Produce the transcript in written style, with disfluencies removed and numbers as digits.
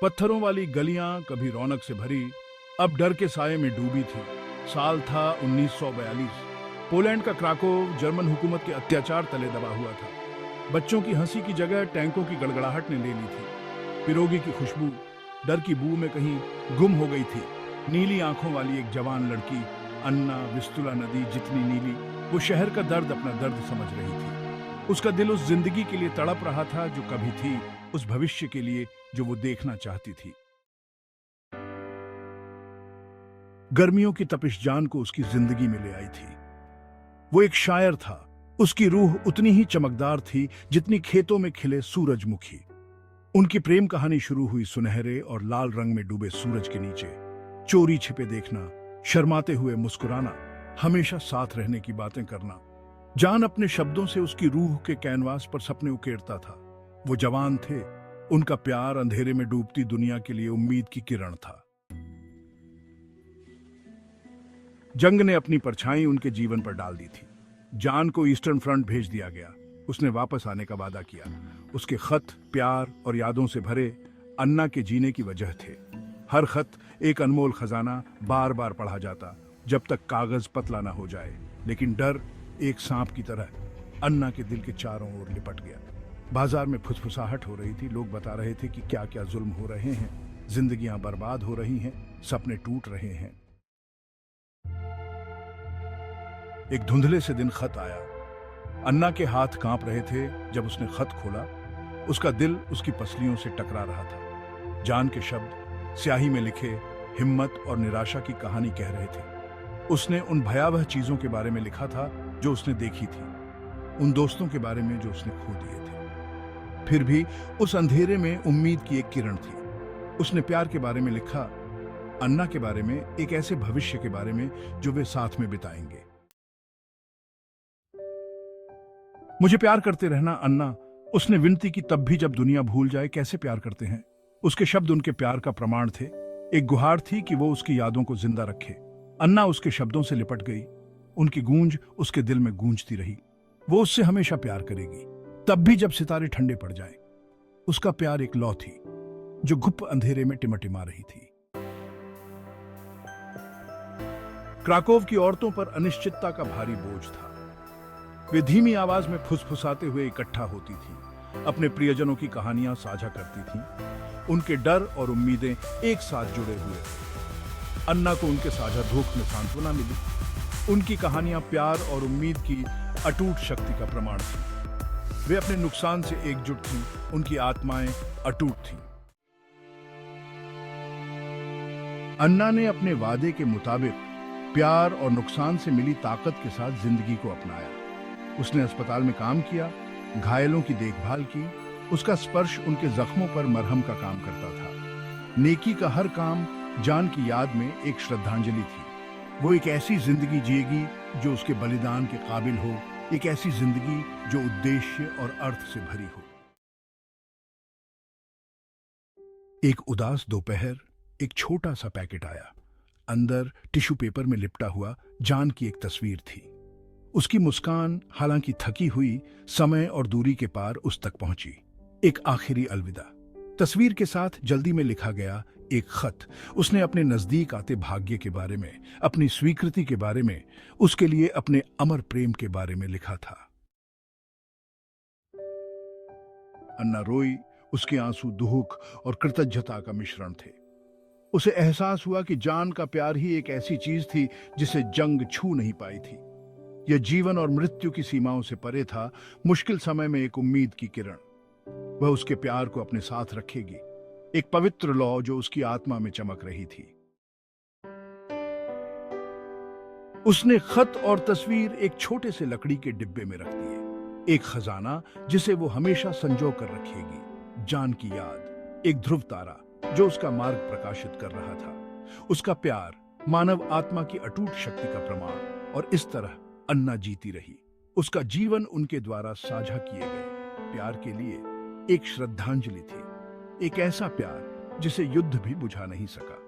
पत्थरों वाली गलियां कभी रौनक से भरी, अब डर के साये में डूबी थी। साल था 1942। पोलैंड का क्राकोव जर्मन हुकूमत के अत्याचार तले दबा हुआ था। बच्चों की हंसी की जगह टैंकों की गड़गड़ाहट ने ले ली थी। पिरोगी की खुशबू डर की बू में कहीं गुम हो गई थी। नीली आंखों वाली एक जवान लड़की, अन्ना विस्तुला नदी जितनी नीली, वो शहर का दर्द अपना दर्द समझ रही थी। उसका दिल उस जिंदगी के लिए तड़प रहा था जो कभी थी, उस भविष्य के लिए जो वो देखना चाहती थी। गर्मियों की तपिश जान को उसकी जिंदगी में ले आई थी। वो एक शायर था। उसकी रूह उतनी ही चमकदार थी जितनी खेतों में खिले सूरजमुखी। उनकी प्रेम कहानी शुरू हुई सुनहरे और लाल रंग में डूबे सूरज के नीचे। चोरी छिपे देखना, शर्माते हुए मुस्कुराना, हमेशा साथ रहने की बातें करना। जान अपने शब्दों से उसकी रूह के कैनवास पर सपने उकेरता था। वो जवान थे। उनका प्यार अंधेरे में डूबती दुनिया के लिए उम्मीद की किरण था। जंग ने अपनी परछाई उनके जीवन पर डाल दी थी। जान को ईस्टर्न फ्रंट भेज दिया गया। उसने वापस आने का वादा किया। उसके खत प्यार और यादों से भरे अन्ना के जीने की वजह थे। हर खत एक अनमोल खजाना, बार बार पढ़ा जाता जब तक कागज पतला ना हो जाए। लेकिन डर एक सांप की तरह अन्ना के दिल के चारों ओर लिपट गया। बाजार में फुसफुसाहट हो रही थी। लोग बता रहे थे कि क्या क्या जुल्म हो रहे हैं, जिंदगियां बर्बाद हो रही हैं, सपने टूट रहे हैं। एक धुंधले से दिन खत आया। अन्ना के हाथ कांप रहे थे जब उसने खत खोला। उसका दिल उसकी पसलियों से टकरा रहा था। जान के शब्द स्याही में लिखे हिम्मत और निराशा की कहानी कह रहे थे। उसने उन भयावह चीजों के बारे में लिखा था जो उसने देखी थी, उन दोस्तों के बारे में जो उसने खो दिए थे। फिर भी उस अंधेरे में उम्मीद की एक किरण थी। उसने प्यार के बारे में लिखा, अन्ना के बारे में, एक ऐसे भविष्य के बारे में जो वे साथ में बिताएंगे। मुझे प्यार करते रहना अन्ना, उसने विनती की तब भी जब दुनिया भूल जाए कैसे प्यार करते हैं। उसके शब्द उनके प्यार का प्रमाण थे। एक गुहार थी कि वो उसकी यादों को जिंदा रखे। अन्ना उसके शब्दों से लिपट गई। उनकी गूंज उसके दिल में गूंजती रही। वो उससे हमेशा प्यार करेगी, तब भी जब सितारे ठंडे पड़ जाएं। उसका प्यार एक लौ थी जो गुप्त अंधेरे में टिमटिमा रही थी। क्राकोव की औरतों पर अनिश्चितता का भारी बोझ था। वे धीमी आवाज में फुसफुसाते हुए इकट्ठा होती थीं, अपने प्रियजनों की कहानियां साझा करती थीं। उनके डर और उम्मीदें एक साथ जुड़े हुए थे। अन्ना को उनके साझा दुख में सांत्वना मिली। उनकी कहानियां प्यार और उम्मीद की अटूट शक्ति का प्रमाण थी। वे अपने नुकसान से एकजुट थीं, उनकी आत्माएं अटूट थीं। अन्ना ने अपने वादे के मुताबिक प्यार और नुकसान से मिली ताकत के साथ जिंदगी को अपनाया। उसने अस्पताल में काम किया, घायलों की देखभाल की। उसका स्पर्श उनके जख्मों पर मरहम का काम करता था। नेकी का हर काम जान की याद में एक श्रद्धांजलि थी। वो एक ऐसी जिंदगी जिएगी जो उसके बलिदान के काबिल हो, एक ऐसी जिंदगी जो उद्देश्य और अर्थ से भरी हो। एक उदास दोपहर एक छोटा सा पैकेट आया। अंदर टिश्यू पेपर में लिपटा हुआ जान की एक तस्वीर थी। उसकी मुस्कान, हालांकि थकी हुई, समय और दूरी के पार उस तक पहुंची। एक आखिरी अलविदा। तस्वीर के साथ जल्दी में लिखा गया एक खत। उसने अपने नजदीक आते भाग्य के बारे में, अपनी स्वीकृति के बारे में, उसके लिए अपने अमर प्रेम के बारे में लिखा था। अन्ना रोई। उसके आंसू दुख और कृतज्ञता का मिश्रण थे। उसे एहसास हुआ कि जान का प्यार ही एक ऐसी चीज थी जिसे जंग छू नहीं पाई थी। यह जीवन और मृत्यु की सीमाओं से परे था। मुश्किल समय में एक उम्मीद की किरण। वह उसके प्यार को अपने साथ रखेगी, एक पवित्र लौ जो उसकी आत्मा में चमक रही थी। उसने खत और तस्वीर एक छोटे से लकड़ी के डिब्बे में रख दिए। एक खजाना जिसे वो हमेशा संजो कर रखेगी। जान की याद, एक ध्रुव तारा जो उसका मार्ग प्रकाशित कर रहा था। उसका प्यार, मानव आत्मा की अटूट शक्ति का प्रमाण। और इस तरह अन्ना जीती रही। उसका जीवन उनके द्वारा साझा किए गए प्यार के लिए एक श्रद्धांजलि थी। एक ऐसा प्यार जिसे युद्ध भी बुझा नहीं सका।